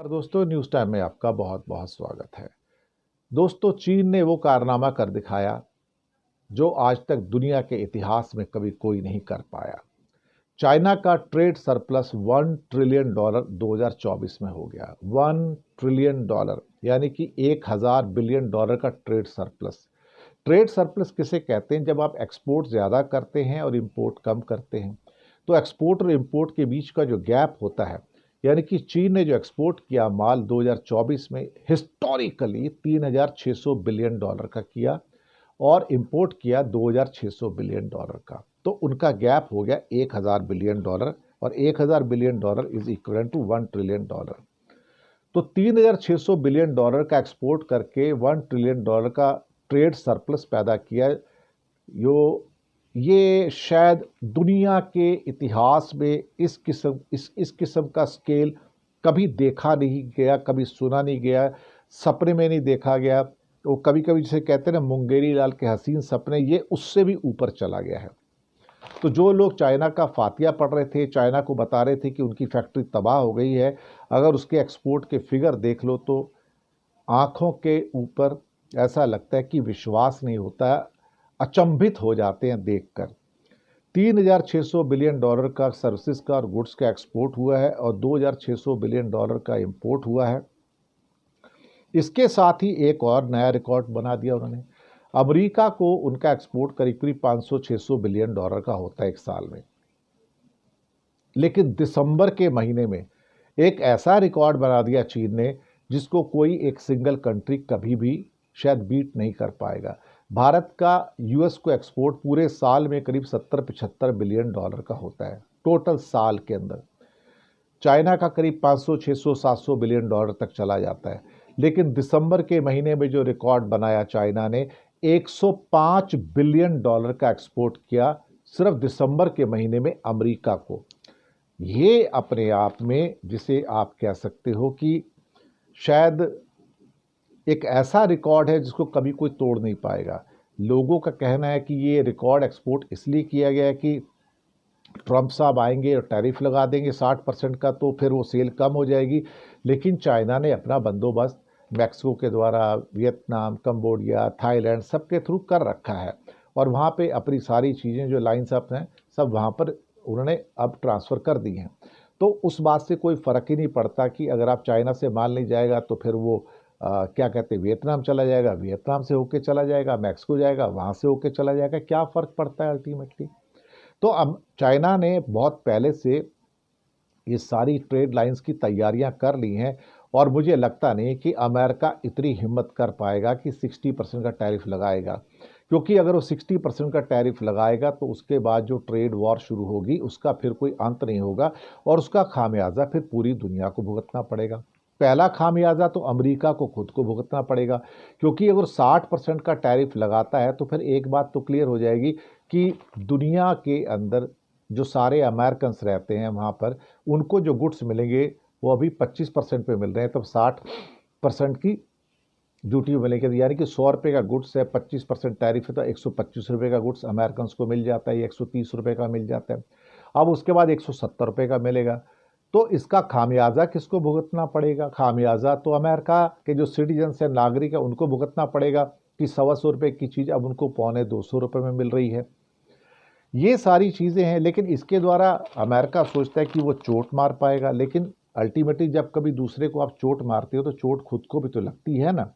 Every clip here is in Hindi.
और दोस्तों न्यूज़ टाइम में आपका बहुत बहुत स्वागत है। दोस्तों, चीन ने वो कारनामा कर दिखाया जो आज तक दुनिया के इतिहास में कभी कोई नहीं कर पाया। चाइना का ट्रेड सरप्लस $1 ट्रिलियन 2024 में हो गया। $1 ट्रिलियन यानी कि 1000 बिलियन डॉलर का ट्रेड सरप्लस। ट्रेड सरप्लस किसे कहते हैं? जब आप एक्सपोर्ट ज़्यादा करते हैं और इंपोर्ट कम करते हैं, तो एक्सपोर्ट और इंपोर्ट के बीच का जो गैप होता है, यानी कि चीन ने जो एक्सपोर्ट किया माल 2024 में हिस्टोरिकली $3600 बिलियन का किया और इंपोर्ट किया $2600 बिलियन का, तो उनका गैप हो गया $1000 बिलियन और $1000 billion is equal to $1 trillion. तो $3600 बिलियन का एक्सपोर्ट करके $1 ट्रिलियन का ट्रेड सरप्लस पैदा किया। ये शायद दुनिया के इतिहास में इस किस्म का स्केल कभी देखा नहीं गया, कभी सुना नहीं गया, सपने में नहीं देखा गया। तो कभी कभी जिसे कहते हैं ना, मुंगेरी लाल के हसीन सपने, ये उससे भी ऊपर चला गया है। तो जो लोग चाइना का फातिया पढ़ रहे थे, चाइना को बता रहे थे कि उनकी फैक्ट्री तबाह हो गई है, अगर उसके एक्सपोर्ट के फिगर देख लो तो आंखों के ऊपर ऐसा लगता है कि विश्वास नहीं होता है, अचंभित हो जाते हैं देखकर। $3600 बिलियन का सर्विसेज का और गुड्स का एक्सपोर्ट हुआ है और $2600 बिलियन का इंपोर्ट हुआ है। इसके साथ ही एक और नया रिकॉर्ड बना दिया उन्होंने। अमेरिका को उनका एक्सपोर्ट करीब करीब $500-600 बिलियन का होता है एक साल में, लेकिन दिसंबर के महीने में एक ऐसा रिकॉर्ड बना दिया चीन ने जिसको कोई एक सिंगल कंट्री कभी भी शायद बीट नहीं कर पाएगा। भारत का यूएस को एक्सपोर्ट पूरे साल में करीब 70-75 बिलियन डॉलर का होता है टोटल साल के अंदर। चाइना का करीब 500, 600, 700 बिलियन डॉलर तक चला जाता है, लेकिन दिसंबर के महीने में जो रिकॉर्ड बनाया चाइना ने, 105 बिलियन डॉलर का एक्सपोर्ट किया सिर्फ दिसंबर के महीने में अमेरिका को। ये अपने आप में, जिसे आप कह सकते हो कि शायद एक ऐसा रिकॉर्ड है जिसको कभी कोई तोड़ नहीं पाएगा। लोगों का कहना है कि ये रिकॉर्ड एक्सपोर्ट इसलिए किया गया है कि ट्रंप साहब आएंगे और टैरिफ लगा देंगे 60% का, तो फिर वो सेल कम हो जाएगी। लेकिन चाइना ने अपना बंदोबस्त मैक्सिको के द्वारा, वियतनाम, कंबोडिया, थाईलैंड सबके थ्रू कर रखा है और वहाँ पे अपनी सारी चीज़ें जो लाइन्स अप हैं सब वहाँ पर उन्होंने अब ट्रांसफ़र कर दी हैं। तो उस बात से कोई फ़र्क ही नहीं पड़ता कि अगर आप चाइना से माल नहीं जाएगा तो फिर वो क्या कहते हैं, वियतनाम चला जाएगा, वियतनाम से होके चला जाएगा, मैक्सिको जाएगा, वहाँ से होके चला जाएगा, क्या फ़र्क पड़ता है अल्टीमेटली। तो अब चाइना ने बहुत पहले से ये सारी ट्रेड लाइंस की तैयारियां कर ली हैं और मुझे लगता नहीं कि अमेरिका इतनी हिम्मत कर पाएगा कि 60% का टैरिफ लगाएगा, क्योंकि अगर वो 60% का टैरिफ लगाएगा तो उसके बाद जो ट्रेड वॉर शुरू होगी उसका फिर कोई अंत नहीं होगा और उसका खामियाजा फिर पूरी दुनिया को भुगतना पड़ेगा। पहला खामियाजा तो अमेरिका को खुद को भुगतना पड़ेगा, क्योंकि अगर 60% का टैरिफ लगाता है तो फिर एक बात तो क्लियर हो जाएगी कि दुनिया के अंदर जो सारे अमेरिकन्स रहते हैं वहाँ पर, उनको जो गुड्स मिलेंगे वो अभी 25% पे मिल रहे हैं, तब 60% की ड्यूटी मिलेगी। यानी कि ₹100 का गुड्स है, 25% टैरिफ है तो ₹125 का गुड्स अमेरिकन्स को मिल जाता है, ₹130 का मिल जाता है। अब उसके बाद ₹170 का मिलेगा। तो इसका खामियाजा किसको भुगतना पड़ेगा? खामियाजा तो अमेरिका के जो सिटीजन्स हैं, नागरिक है, उनको भुगतना पड़ेगा कि ₹125 की चीज़ अब उनको ₹125 में मिल रही है। ये सारी चीज़ें हैं, लेकिन इसके द्वारा अमेरिका सोचता है कि वो चोट मार पाएगा, लेकिन अल्टीमेटली जब कभी दूसरे को आप चोट मारते हो तो चोट खुद को भी तो लगती है ना।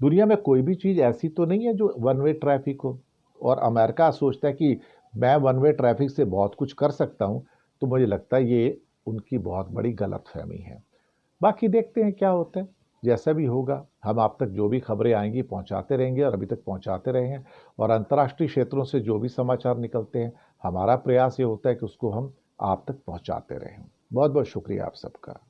दुनिया में कोई भी चीज़ ऐसी तो नहीं है जो वन वे ट्रैफिक हो, और अमेरिका सोचता है कि मैं वन वे ट्रैफिक से बहुत कुछ कर सकता हूँ। तो मुझे लगता है ये उनकी बहुत बड़ी गलतफहमी है। बाकी देखते हैं क्या होता है। जैसा भी होगा हम आप तक जो भी खबरें आएंगी पहुंचाते रहेंगे और अभी तक पहुंचाते रहे हैं। और अंतर्राष्ट्रीय क्षेत्रों से जो भी समाचार निकलते हैं, हमारा प्रयास ये होता है कि उसको हम आप तक पहुंचाते रहें। बहुत बहुत शुक्रिया आप सबका।